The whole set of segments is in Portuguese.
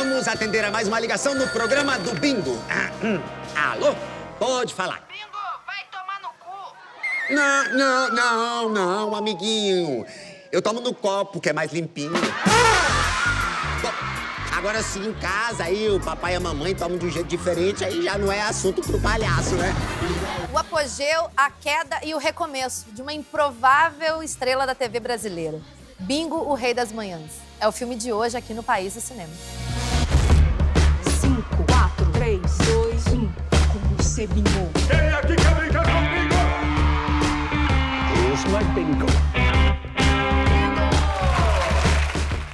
Vamos atender a mais uma ligação no programa do Bingo. Alô? Pode falar. Bingo, vai tomar no cu. Não, amiguinho. Eu tomo no copo, que é mais limpinho. Bom, agora sim, em casa, aí o papai e a mamãe tomam de um jeito diferente, aí já não é assunto pro palhaço, né? O apogeu, a queda e o recomeço de uma improvável estrela da TV brasileira. Bingo, o Rei das Manhãs. É o filme de hoje aqui no País do Cinema. 5, 4, 3, 2, 1. Como você bingou? Quem aqui quer brincar comigo? Here's my bingo.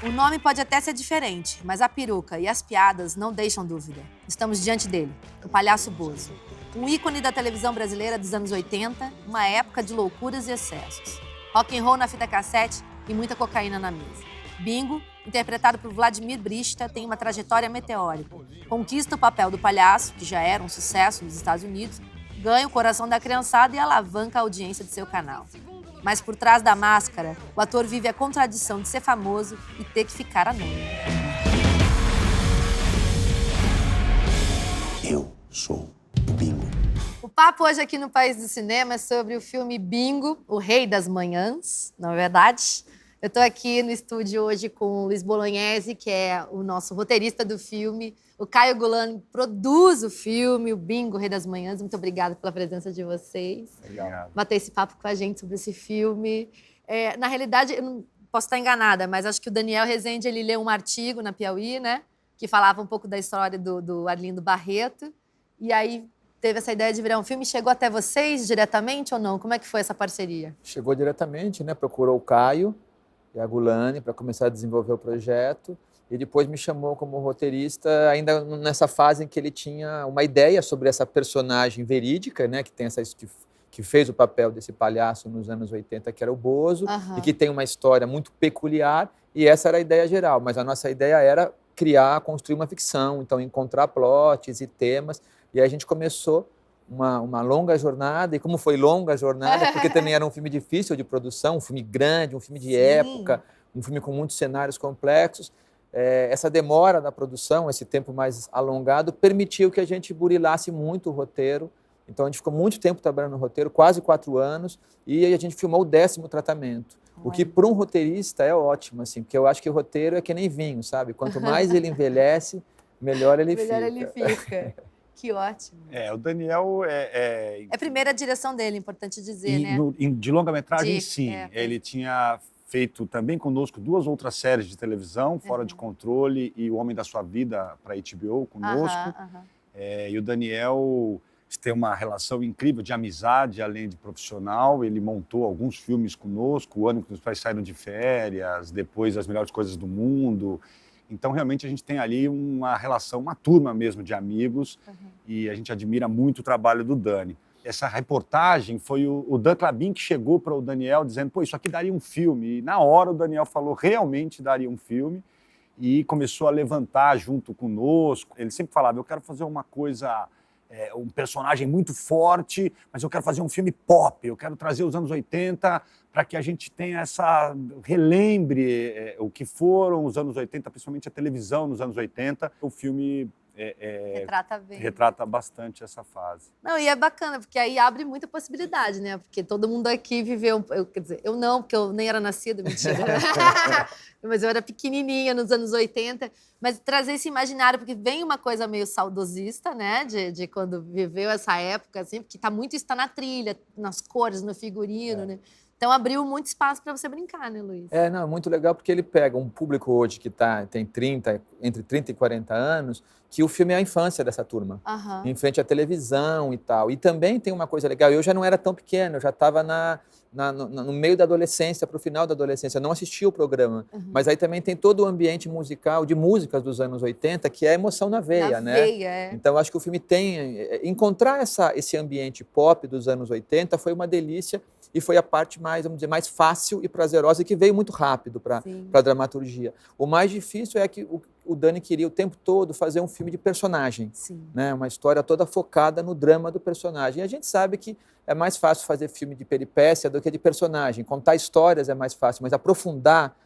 O nome pode até ser diferente, mas a peruca e as piadas não deixam dúvida. Estamos diante dele, o Palhaço Bozo. Um ícone da televisão brasileira dos anos 80, uma época de loucuras e excessos. Rock and roll na fita cassete e muita cocaína na mesa. Bingo, interpretado por Vladimir Brista, tem uma trajetória meteórica. Conquista o papel do palhaço, que já era um sucesso nos Estados Unidos, ganha o coração da criançada e alavanca a audiência de seu canal. Mas por trás da máscara, o ator vive a contradição de ser famoso e ter que ficar anônimo. Eu sou o Bingo. O papo hoje aqui no País do Cinema é sobre o filme Bingo, o Rei das Manhãs, não é verdade? Eu estou aqui no estúdio hoje com o Luiz Bolognese, que é o nosso roteirista do filme. O Caio Gulani produz o filme, o Bingo, o Rei das Manhãs. Muito obrigada pela presença de vocês. Obrigado. Bater esse papo com a gente sobre esse filme. Na realidade, eu não posso estar enganada, mas acho que o Daniel Rezende, ele leu um artigo na Piauí, né? Que falava um pouco da história do Arlindo Barreto. E aí teve essa ideia de virar um filme. Chegou até vocês diretamente ou não? Como é que foi essa parceria? Chegou diretamente, né? Procurou o Caio e a Gulani para começar a desenvolver o projeto. E depois me chamou como roteirista, ainda nessa fase em que ele tinha uma ideia sobre essa personagem verídica, né? Que fez o papel desse palhaço nos anos 80, que era o Bozo, e que tem uma história muito peculiar. E essa era a ideia geral. Mas a nossa ideia era construir uma ficção, então encontrar plots e temas. E aí a gente começou uma longa jornada, e como foi longa a jornada, porque também era um filme difícil de produção, um filme grande, um filme de época, um filme com muitos cenários complexos, essa demora da produção, esse tempo mais alongado, permitiu que a gente burilasse muito o roteiro. Então a gente ficou muito tempo trabalhando no roteiro, quase 4 anos, e aí a gente filmou o 10º tratamento. O que para um roteirista é ótimo, assim, porque eu acho que o roteiro é que nem vinho, sabe? Quanto mais ele envelhece, melhor ele fica. Melhor ele fica. Que ótimo. O Daniel É a primeira direção dele, importante dizer, né? De longa-metragem, sim. É. Ele tinha feito também conosco 2 outras séries de televisão, Fora de Controle e O Homem da Sua Vida, para a HBO, conosco. E o Daniel tem uma relação incrível de amizade, além de profissional. Ele montou alguns filmes conosco, O Ano que os Pais Saíram de Férias, depois As Melhores Coisas do Mundo. Então, realmente, a gente tem ali uma relação, uma turma mesmo de amigos, e a gente admira muito o trabalho do Dani. Essa reportagem foi o Dan Clabin que chegou para o Daniel dizendo, pô, isso aqui daria um filme. E na hora o Daniel falou, realmente daria um filme, e começou a levantar junto conosco. Ele sempre falava, eu quero fazer uma coisa, um personagem muito forte, mas eu quero fazer um filme pop, eu quero trazer os anos 80 para que a gente tenha relembre o que foram os anos 80, principalmente a televisão nos anos 80. O filme Retrata bem. Retrata bastante essa fase. Não, e é bacana, porque aí abre muita possibilidade, né? Porque todo mundo aqui viveu... Quer dizer, eu não, porque eu nem era nascida, mentira. Mas eu era pequenininha nos anos 80. Mas trazer esse imaginário, porque vem uma coisa meio saudosista, né? De quando viveu essa época, assim, porque isso tá na trilha, nas cores, no figurino, né? Então abriu muito espaço para você brincar, né, Luiz? Não, é muito legal porque ele pega um público hoje que tem entre 30 e 40 anos, que o filme é a infância dessa turma, em frente à televisão e tal. E também tem uma coisa legal, eu já não era tão pequeno, eu já estava no meio da adolescência, para o final da adolescência, não assistia o programa, mas aí também tem todo o ambiente musical, de músicas dos anos 80, que é emoção na veia, né? Então eu acho que o filme encontrar esse ambiente pop dos anos 80 foi uma delícia, e foi a parte mais, vamos dizer, mais fácil e prazerosa, e que veio muito rápido para a dramaturgia. O mais difícil é que o Dani queria o tempo todo fazer um filme de personagem, né? Uma história toda focada no drama do personagem. E a gente sabe que é mais fácil fazer filme de peripécia do que de personagem. Contar histórias é mais fácil, mas aprofundar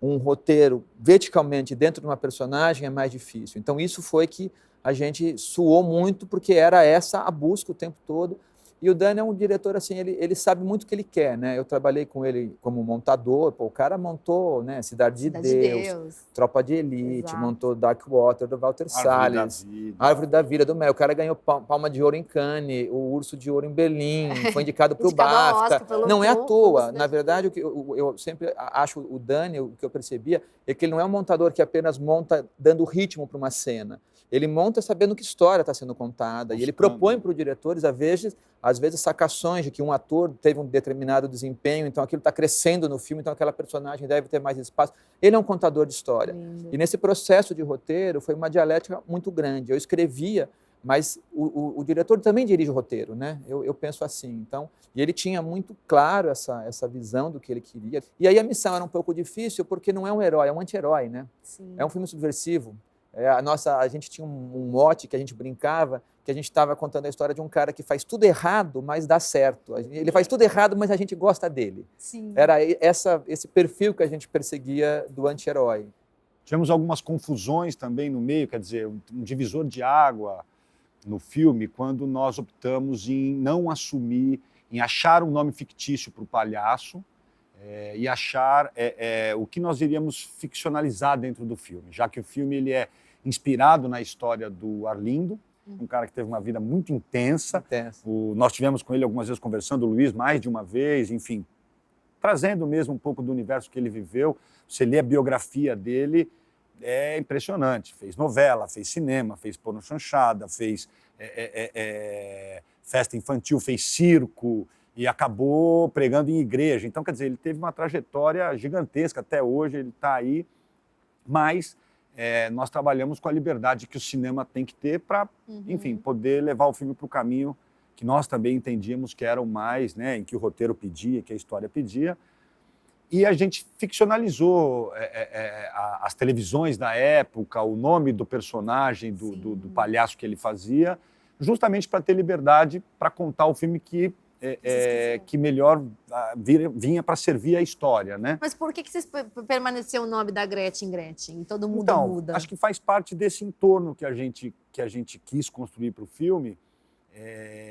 um roteiro verticalmente dentro de uma personagem é mais difícil. Então isso foi que a gente suou muito, porque era essa a busca o tempo todo. E o Dani é um diretor, assim, ele sabe muito o que ele quer, né? Eu trabalhei com ele como montador, pô, o cara montou, né, Cidade de Deus, Tropa de Elite, Exato. montou Dark Water, do Walter Salles, Árvore da Vida, do Mel. O cara ganhou Palma de Ouro em Cannes, o Urso de Ouro em Berlim, foi indicado para o Indicado ao BAFTA. Oscar pelo Não é à Tom toa. Cruise, né? Na verdade, o que eu sempre acho o Dani, o que eu percebia, é que ele não é um montador que apenas monta dando ritmo para uma cena. Ele monta sabendo que história está sendo contada. E ele propõe para os diretores, às vezes, sacações de que um ator teve um determinado desempenho, então aquilo está crescendo no filme, então aquela personagem deve ter mais espaço. Ele é um contador de história. Lindo. E nesse processo de roteiro foi uma dialética muito grande. Eu escrevia, mas o diretor também dirige o roteiro, né? Eu penso assim. Então, e ele tinha muito claro essa visão do que ele queria. E aí a missão era um pouco difícil, porque não é um herói, é um anti-herói, né? Sim. É um filme subversivo. A gente tinha um mote que a gente brincava, que a gente estava contando a história de um cara que faz tudo errado, mas dá certo. Ele faz tudo errado, mas a gente gosta dele. Sim. Era esse perfil que a gente perseguia do anti-herói. Tivemos algumas confusões também no meio, quer dizer, um divisor de água no filme, quando nós optamos em não assumir, em achar um nome fictício para o palhaço, e achar o que nós iríamos ficcionalizar dentro do filme, já que o filme ele é inspirado na história do Arlindo, um cara que teve uma vida muito intensa. Nós tivemos com ele algumas vezes conversando, o Luiz mais de uma vez, enfim, trazendo mesmo um pouco do universo que ele viveu. Você lê a biografia dele, é impressionante. Fez novela, fez cinema, fez porno chanchada, fez festa infantil, fez circo e acabou pregando em igreja. Então, quer dizer, ele teve uma trajetória gigantesca até hoje, ele está aí, mas nós trabalhamos com a liberdade que o cinema tem que ter para, enfim, poder levar o filme para o caminho que nós também entendíamos que era o mais, né, em que o roteiro pedia, que a história pedia. E a gente ficcionalizou as televisões da época, o nome do personagem, do palhaço que ele fazia, justamente para ter liberdade para contar o filme que melhor vinha para servir a história, né? Mas por que vocês permaneceu o nome da Gretchen? Todo mundo então, muda. Acho que faz parte desse entorno que a gente quis construir para o filme.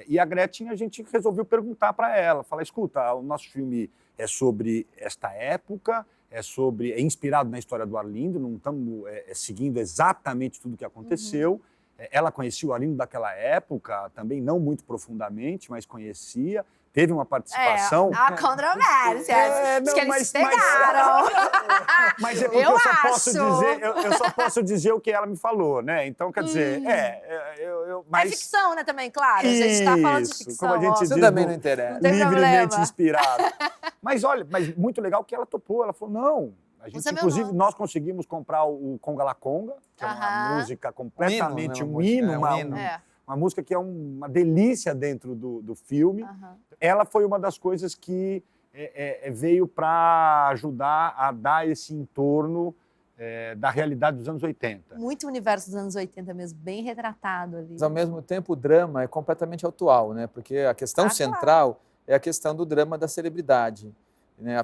E a Gretchen, a gente resolveu perguntar para ela, falar, escuta, o nosso filme é sobre esta época, é inspirado na história do Arlindo, não estamos seguindo exatamente tudo o que aconteceu. Ela conhecia o Arlindo daquela época, também não muito profundamente, mas conhecia. Teve uma participação. Há controvérsias. Acho que eles pegaram. Mas é porque eu só posso dizer o que ela me falou, né? Então, quer dizer, mas... É ficção, né, também, claro. A gente está falando de ficção. Como a gente Isso diz, também não interessa. Não livremente inspirado. Mas olha, muito legal que ela topou. Ela falou, não... A gente, inclusive, nós conseguimos comprar o Conga La Conga, que é uma música completamente um hino, uma música que é uma delícia dentro do filme. Ela foi uma das coisas que veio para ajudar a dar esse entorno da realidade dos anos 80. Muito universo dos anos 80 mesmo, bem retratado ali. Mas, ao mesmo tempo, o drama é completamente atual, né? Porque a questão central é a questão do drama da celebridade. Né?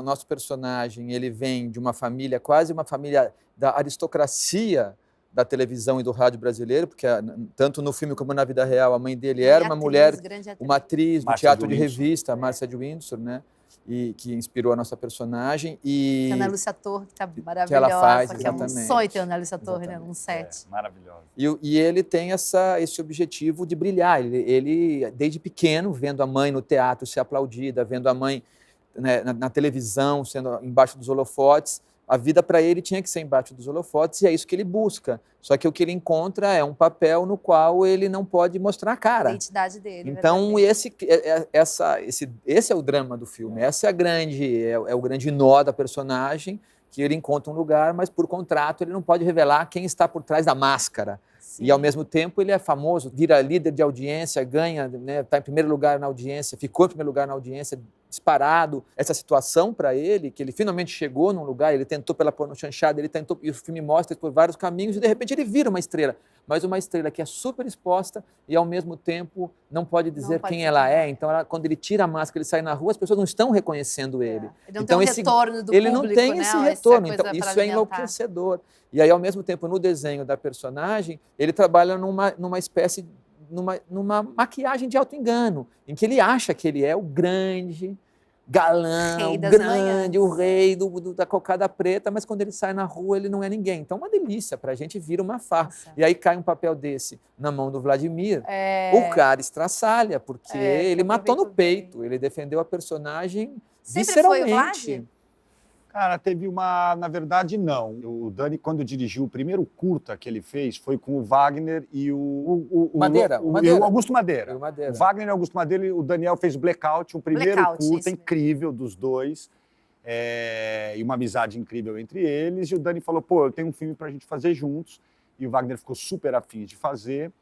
Nosso personagem, ele vem de uma família, quase uma família da aristocracia da televisão e do rádio brasileiro, porque tanto no filme como na vida real, a mãe dele era uma mulher, uma atriz do teatro de revista, a Márcia de Windsor, né? E que inspirou a nossa personagem. E Ana Lúcia Torre, que tá maravilhosa. Que ela faz, que é um sonho ter a Ana Lúcia Torre, né? Um set. Maravilhosa. E ele tem esse objetivo de brilhar. Ele, desde pequeno, vendo a mãe no teatro ser aplaudida, vendo a mãe, né, na televisão, sendo embaixo dos holofotes, a vida para ele tinha que ser embaixo dos holofotes, e é isso que ele busca. Só que o que ele encontra é um papel no qual ele não pode mostrar a cara. A identidade dele. Então, esse é o drama do filme. Essa é o grande nó da personagem, que ele encontra um lugar, mas por contrato ele não pode revelar quem está por trás da máscara. Sim. E, ao mesmo tempo, ele é famoso, vira líder de audiência, ganha, né, está em primeiro lugar na audiência, ficou em primeiro lugar na audiência, disparado. Essa situação para ele, que ele finalmente chegou num lugar, ele tentou pela porno chanchada, ele tentou, e o filme mostra por vários caminhos, e de repente ele vira uma estrela. mas uma estrela que é super exposta e, ao mesmo tempo, não pode dizer quem ela é. Então, quando ele tira a máscara, ele sai na rua, as pessoas não estão reconhecendo ele. Ele não tem um retorno do ele público, não tem né? esse retorno. Essa Então, coisa isso pra é enlouquecedor. E aí, ao mesmo tempo, no desenho da personagem, ele trabalha numa espécie, numa maquiagem de auto-engano, em que ele acha que ele é o grande galã, o rei da cocada preta, mas quando ele sai na rua ele não é ninguém. Então, uma delícia, pra gente vira uma farra. E aí cai um papel desse na mão do Vladimir, o cara estraçalha, porque ele matou no peito, ele defendeu a personagem visceralmente. Foi o Vlad? Cara, teve uma... Na verdade, não. O Dani, quando dirigiu o primeiro curta que ele fez, foi com o Wagner e o Madeira. o Augusto Madeira. O Madeira. O Wagner e o Augusto Madeira, e o Daniel fez o Blackout, um primeiro curta incrível dos dois. E uma amizade incrível entre eles. E o Dani falou, pô, eu tenho um filme pra gente fazer juntos. E o Wagner ficou super afim de fazer.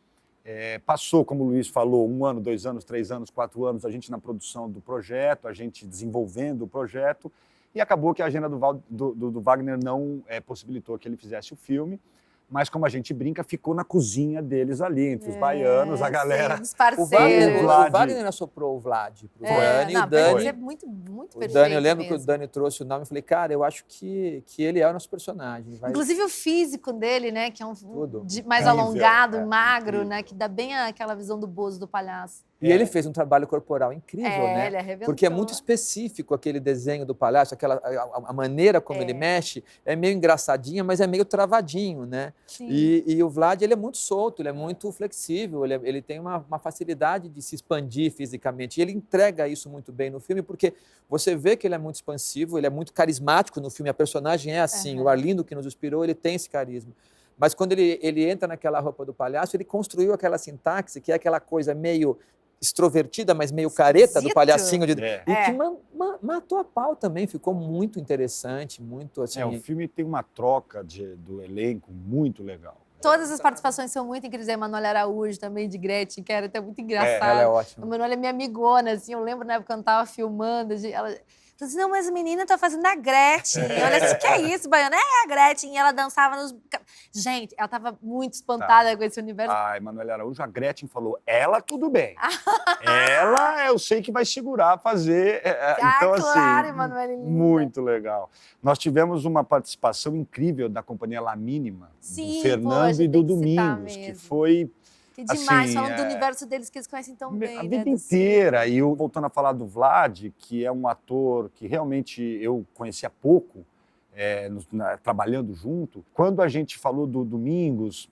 Passou, como o Luiz falou, 1 ano, 2 anos, 3 anos, 4 anos, a gente na produção do projeto, a gente desenvolvendo o projeto. E acabou que a agenda do Wagner não possibilitou que ele fizesse o filme. Mas, como a gente brinca, ficou na cozinha deles ali, entre os baianos, a galera. Sim, os parceiros. O Wagner assoprou o Vlad pro Dani. Não, o Dani é muito perfeito. O Dani, eu lembro que o Dani trouxe o nome e falei, cara, eu acho que ele é o nosso personagem. Inclusive o físico dele, né? Que é mais Incrível, alongado, magro, incrível. né? Que dá bem aquela visão do Bozo do palhaço. E ele fez um trabalho corporal incrível, né? Ele arrebentou. Porque é muito específico aquele desenho do palhaço, a maneira como ele mexe, é meio engraçadinha, mas é meio travadinho, né? Sim. E o Vlad, ele é muito solto, ele é muito flexível, ele tem uma facilidade de se expandir fisicamente. E ele entrega isso muito bem no filme, porque você vê que ele é muito expansivo, ele é muito carismático no filme, a personagem é assim, o Arlindo que nos inspirou, ele tem esse carisma. Mas quando ele entra naquela roupa do palhaço, ele construiu aquela sintaxe, que é aquela coisa meio extrovertida, mas meio careta do palhacinho. E que matou a pau também, ficou muito interessante, muito assim... O filme tem uma troca do elenco muito legal. Todas as participações são muito incríveis. A Emanuele Araújo também, de Gretchen, que era até muito engraçada. Ela é ótima. A Emanuele é minha amigona, assim, eu lembro na época quando eu tava filmando, ela... Eu disse, não, mas a menina tá fazendo a Gretchen. E eu olhei assim, que é isso, Baiana? É a Gretchen. E ela dançava nos... Gente, ela tava muito espantada com esse universo. A Emanuele Araújo, a Gretchen falou, ela tudo bem. Ela, eu sei que vai segurar, fazer... Então, claro, assim, Emanuele, linda. Muito legal. Nós tivemos uma participação incrível da companhia La Mínima, do Fernando e do Domingos, que foi... Que demais, assim, falando do universo deles que eles conhecem tão bem. A vida inteira. E voltando a falar do Vlad, que é um ator que realmente eu conhecia pouco, trabalhando junto, quando a gente falou do Domingos,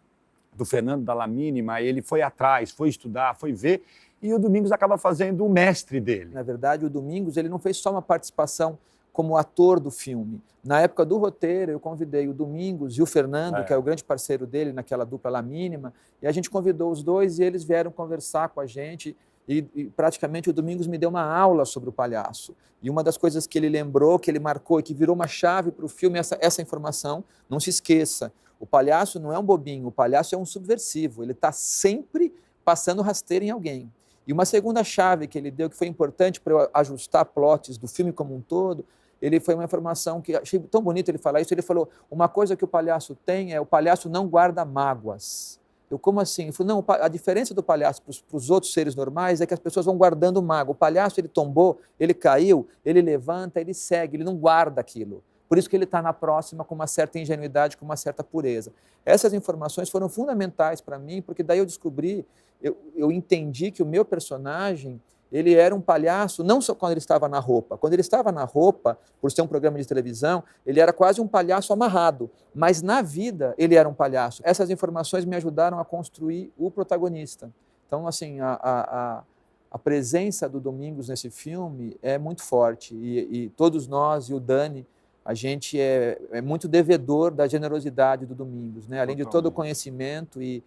do Fernando da La Mínima, ele foi atrás, foi estudar, foi ver, e o Domingos acaba fazendo o mestre dele. Na verdade, o Domingos ele não fez só uma participação como ator do filme. Na época do roteiro, eu convidei o Domingos e o Fernando, que é o grande parceiro dele naquela dupla La Mínima, e a gente convidou os dois e eles vieram conversar com a gente e praticamente o Domingos me deu uma aula sobre o palhaço. E uma das coisas que ele lembrou, que ele marcou e que virou uma chave para o filme, essa informação, não se esqueça, o palhaço não é um bobinho, o palhaço é um subversivo, ele está sempre passando rasteiro em alguém. E uma segunda chave que ele deu, que foi importante para eu ajustar plots do filme como um todo, ele foi uma informação que achei tão bonito ele falar isso. Ele falou, uma coisa que o palhaço tem o palhaço não guarda mágoas. Eu, como assim? Ele falou, não, a diferença do palhaço para os outros seres normais é que as pessoas vão guardando mágoa. O palhaço, ele tombou, ele caiu, ele levanta, ele segue, ele não guarda aquilo. Por isso que ele está na próxima com uma certa ingenuidade, com uma certa pureza. Essas informações foram fundamentais para mim, porque daí eu descobri, eu entendi que o meu personagem, ele era um palhaço, não só quando ele estava na roupa. Quando ele estava na roupa, por ser um programa de televisão, ele era quase um palhaço amarrado. Mas na vida, ele era um palhaço. Essas informações me ajudaram a construir o protagonista. Então, assim, a presença do Domingos nesse filme é muito forte. E todos nós, e o Dani, a gente é muito devedor da generosidade do Domingos, né? Além de todo o conhecimento e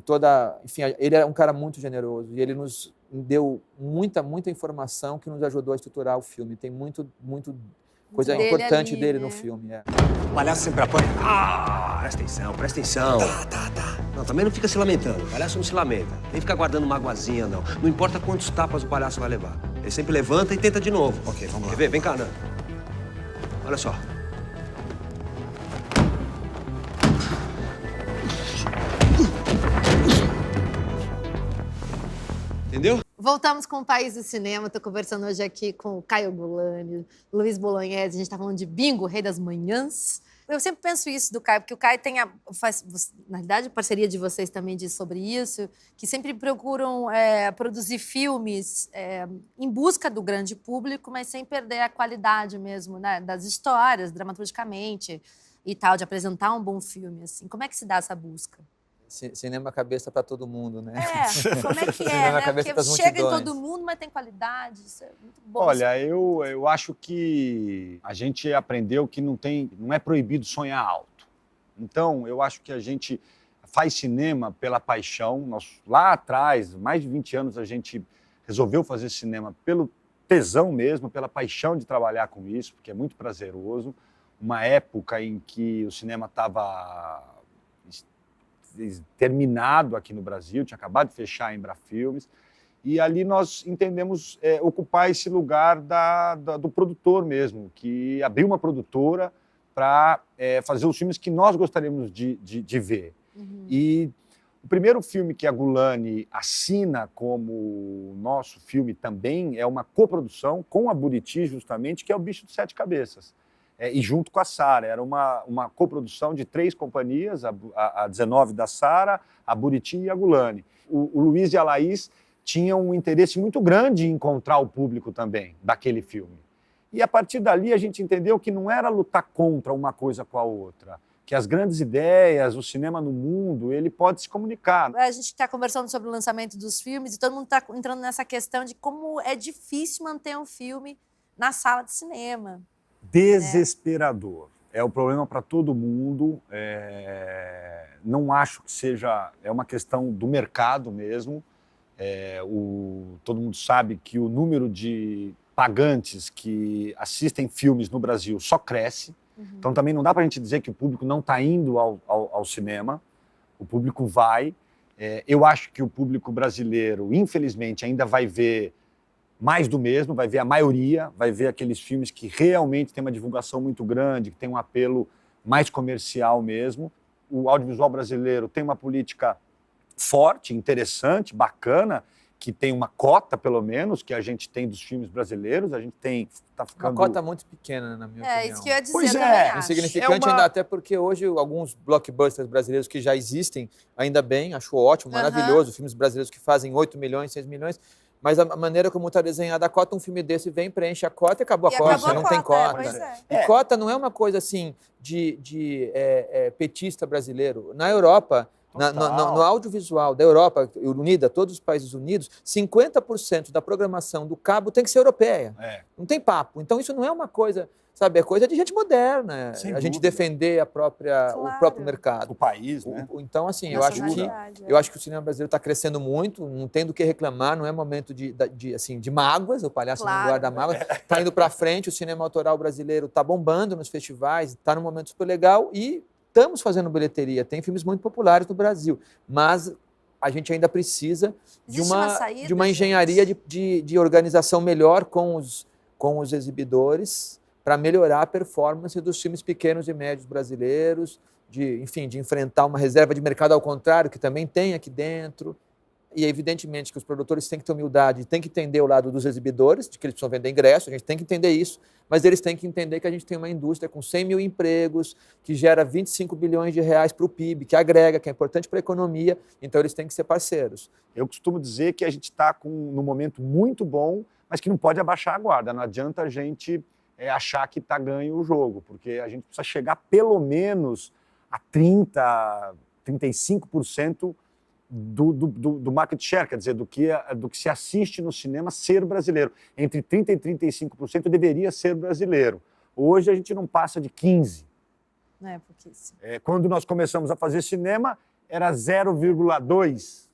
toda... Enfim, ele é um cara muito generoso e ele nos deu muita informação que nos ajudou a estruturar o filme. Tem muito coisa importante dele no filme. O palhaço sempre apanha. Presta atenção. Tá. Não, também não fica se lamentando. O palhaço não se lamenta. Nem fica guardando magoazinha, não. Não importa quantos tapas o palhaço vai levar. Ele sempre levanta e tenta de novo. Ok, vamos lá. Quer ver? Vem cá, Nando. Olha só. Voltamos com o País do Cinema. Estou conversando hoje aqui com o Caio Gulani, Luiz Bolognese. A gente está falando de Bingo, Rei das Manhãs. Eu sempre penso isso do Caio, porque o Caio tem, na realidade, a parceria de vocês também diz sobre isso, que sempre procuram produzir filmes em busca do grande público, mas sem perder a qualidade mesmo, né, das histórias, dramaturgicamente e tal, de apresentar um bom filme. Assim. Como é que se dá essa busca? Cinema cabeça para todo mundo, né? Como é que Cinema né? cabeça Porque pras chega em multidões. todo mundo, mas tem qualidade, isso é muito bom. Olha, eu acho que a gente aprendeu que não é proibido sonhar alto. Então, eu acho que a gente faz cinema pela paixão. Lá atrás, mais de 20 anos, a gente resolveu fazer cinema pelo tesão mesmo, pela paixão de trabalhar com isso, porque é muito prazeroso. Uma época em que o cinema estava terminado aqui no Brasil, tinha acabado de fechar a Embrafilmes, e ali nós entendemos ocupar esse lugar do produtor mesmo, que abriu uma produtora para fazer os filmes que nós gostaríamos de ver. Uhum. E o primeiro filme que a Gulani assina como nosso filme também é uma coprodução com a Buriti, justamente, que é O Bicho de Sete Cabeças. E junto com a Sara, era uma coprodução de 3 companhias, a 19 da Sara, a Buriti e a Gulani. O Luiz e a Laís tinham um interesse muito grande em encontrar o público também daquele filme. E a partir dali a gente entendeu que não era lutar contra uma coisa com a outra, que as grandes ideias, o cinema no mundo, ele pode se comunicar. A gente está conversando sobre o lançamento dos filmes e todo mundo está entrando nessa questão de como é difícil manter um filme na sala de cinema. Desesperador. É o problema para todo mundo. Não acho que seja... É uma questão do mercado mesmo. Todo mundo sabe que o número de pagantes que assistem filmes no Brasil só cresce. Uhum. Então também não dá para a gente dizer que o público não está indo ao cinema. O público vai. Eu acho que o público brasileiro, infelizmente, ainda vai ver mais do mesmo, vai ver a maioria, vai ver aqueles filmes que realmente têm uma divulgação muito grande, que tem um apelo mais comercial mesmo. O audiovisual brasileiro tem uma política forte, interessante, bacana, que tem uma cota, pelo menos, que a gente tem dos filmes brasileiros. A gente tá ficando... Uma cota muito pequena, na minha opinião. Isso que eu ia dizer, Pois eu também acho. Insignificante, ainda até porque hoje alguns blockbusters brasileiros que já existem, ainda bem, acho ótimo, maravilhoso, filmes brasileiros que fazem 8 milhões, 6 milhões, mas a maneira como está desenhada a cota, um filme desse vem, preenche a cota e acabou a cota, você não tem cota. E cota não é uma coisa assim de petista brasileiro. Na Europa, no audiovisual da Europa unida, todos os países unidos, 50% da programação do cabo tem que ser europeia. Não tem papo. Então isso não é uma coisa, sabe, é coisa de gente moderna. A gente defender o próprio mercado. O país, né? Então, assim, eu acho que o cinema brasileiro está crescendo muito, não tem do que reclamar, não é momento de mágoas, o palhaço não guarda mágoas, está indo para frente, o cinema autoral brasileiro está bombando nos festivais, está num momento super legal e estamos fazendo bilheteria, tem filmes muito populares no Brasil, mas a gente ainda precisa de uma engenharia de organização melhor com os exibidores para melhorar a performance dos filmes pequenos e médios brasileiros, de enfrentar uma reserva de mercado ao contrário, que também tem aqui dentro. E, evidentemente, que os produtores têm que ter humildade, têm que entender o lado dos exibidores, de que eles precisam vender ingresso, a gente tem que entender isso, mas eles têm que entender que a gente tem uma indústria com 100 mil empregos, que gera 25 bilhões de reais para o PIB, que agrega, que é importante para a economia, então eles têm que ser parceiros. Eu costumo dizer que a gente está num momento muito bom, mas que não pode abaixar a guarda. Não adianta a gente achar que está ganho o jogo, porque a gente precisa chegar pelo menos a 30%, 35% do market share, quer dizer, do que se assiste no cinema ser brasileiro. Entre 30% e 35% deveria ser brasileiro. Hoje a gente não passa de 15%. Não é pouquíssimo. Quando nós começamos a fazer cinema, era 0,2%.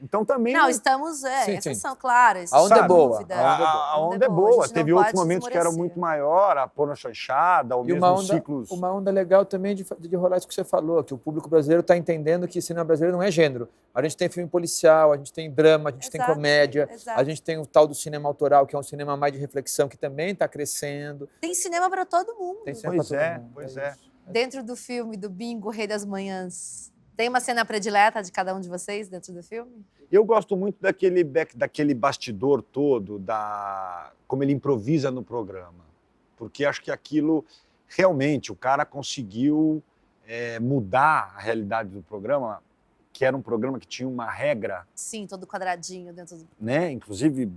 Então também... Não, estamos... exceção, claro. A onda é boa. A onda é boa. Teve outros momentos que eram muito maior, a Pôr na Chanchada, ou mesmo os ciclos... Uma onda legal também de rolar isso que você falou, que o público brasileiro está entendendo que cinema brasileiro não é gênero. A gente tem filme policial, a gente tem drama, a gente tem comédia, a gente tem o tal do cinema autoral, que é um cinema mais de reflexão, que também está crescendo. Tem cinema para todo mundo. Tem cinema Pois é. Dentro do filme do Bingo, Rei das Manhãs, Tem uma cena predileta de cada um de vocês dentro do filme? Eu gosto muito daquele bastidor todo, como ele improvisa no programa. Porque acho que aquilo, realmente, o cara conseguiu mudar a realidade do programa, que era um programa que tinha uma regra. Sim, todo quadradinho dentro do... Né? Inclusive,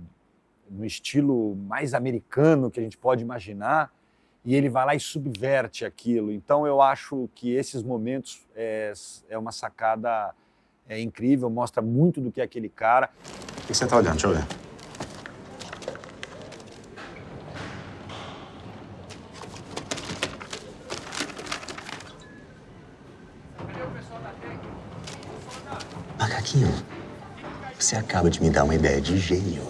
no estilo mais americano que a gente pode imaginar, e ele vai lá e subverte aquilo. Então, eu acho que esses momentos é uma sacada incrível, mostra muito do que é aquele cara. O que você tá olhando? Deixa eu ver. Macaquinho, você acaba de me dar uma ideia de gênio.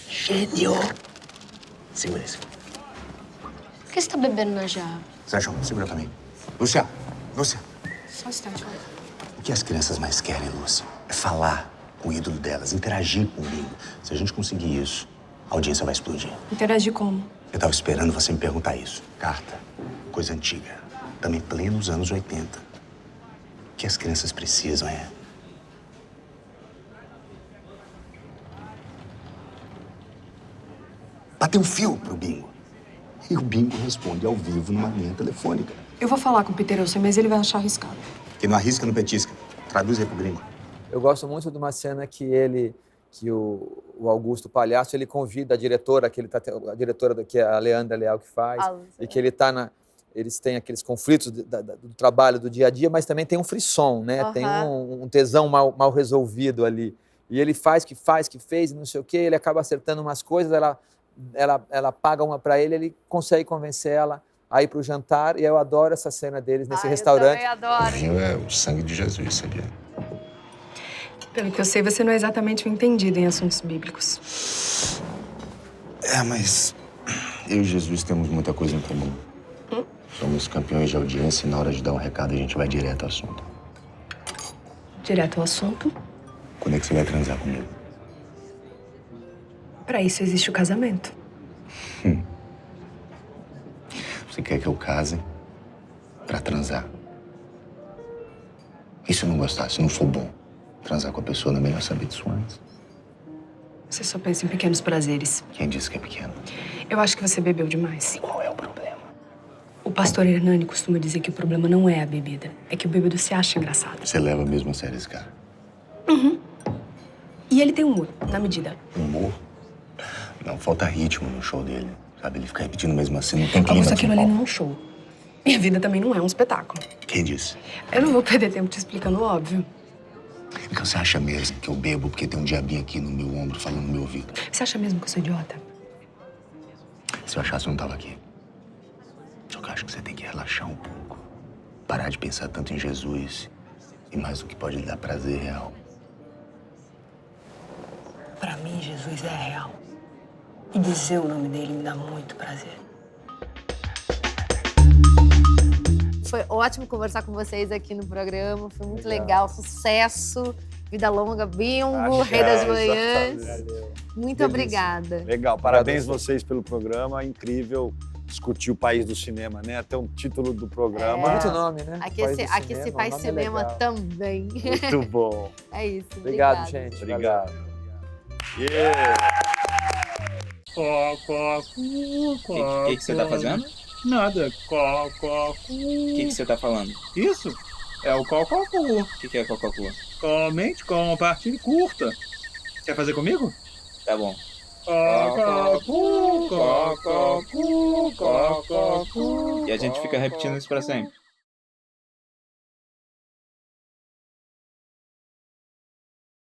Gênio! Segura isso. Por que você tá bebendo na jarra? Sérgio, segura pra mim. Lúcia! Lúcia! Só um instante, vai. O que as crianças mais querem, Lúcia, é falar com o ídolo delas, interagir com o bingo. Se a gente conseguir isso, a audiência vai explodir. Interagir como? Eu tava esperando você me perguntar isso. Carta, coisa antiga. Também plenos anos 80. O que as crianças precisam é... bater um fio pro bingo. E o bingo responde ao vivo numa linha telefônica. Eu vou falar com o Peter Olsen, mas ele vai achar arriscado. Quem não arrisca, não petisca. Traduz aí pro gringo. Eu gosto muito de uma cena que o Augusto Palhaço, ele convida a diretora, a diretora que é a Leandra Leal que faz, e que eles têm aqueles conflitos do trabalho do dia a dia, mas também tem um frisson, né? Tem um tesão mal resolvido ali. E ele faz, que fez, não sei o quê, ele acaba acertando umas coisas, ela paga uma para ele, ele consegue convencer ela a ir para o jantar, e eu adoro essa cena deles nesse restaurante. Eu também adoro. O vinho é o sangue de Jesus, sabia? Pelo que eu sei, você não é exatamente um entendido em assuntos bíblicos. Mas eu e Jesus temos muita coisa em comum. Somos campeões de audiência e na hora de dar um recado a gente vai direto ao assunto. Direto ao assunto? Quando é que você vai transar comigo? Para isso existe o casamento. Você quer que eu case pra transar? E se eu não gostar, se não for bom? Transar com a pessoa não é melhor saber disso antes? Você só pensa em pequenos prazeres. Quem disse que é pequeno? Eu acho que você bebeu demais. E qual é o problema? O pastor Hernani costuma dizer que o problema não é a bebida. É que o bêbado se acha engraçado. Você leva mesmo a sério esse cara? E ele tem humor, na medida. Humor? Não, falta ritmo no show dele. Sabe, ele fica repetindo mesmo assim, não tem clima. Augusto, aquilo ali não é um show. Minha vida também não é um espetáculo. Quem disse? Eu não vou perder tempo te explicando o óbvio. Então você acha mesmo que eu bebo porque tem um diabinho aqui no meu ombro falando no meu ouvido? Você acha mesmo que eu sou idiota? Se eu achasse, eu não tava aqui. Só que eu acho que você tem que relaxar um pouco. Parar de pensar tanto em Jesus e mais no que pode lhe dar prazer real. Pra mim, Jesus é real. E dizer o nome dele me dá muito prazer. Foi ótimo conversar com vocês aqui no programa. Foi muito legal. Sucesso. Vida longa, bingo, Rei das Manhãs. Muito obrigada. Legal. Parabéns vocês pelo programa. Incrível discutir o país do cinema, né? Até um título do programa. Muito nome, né? Aqui se faz cinema também. Muito bom. É isso. Obrigado, gente. Obrigado. O que você tá fazendo? Nada. O que você tá falando? Isso é o cococu. O que é cococu? Comente com partilha curta. Quer fazer comigo? Tá bom. Cococu, cococu, cococu. E a gente fica repetindo isso pra sempre.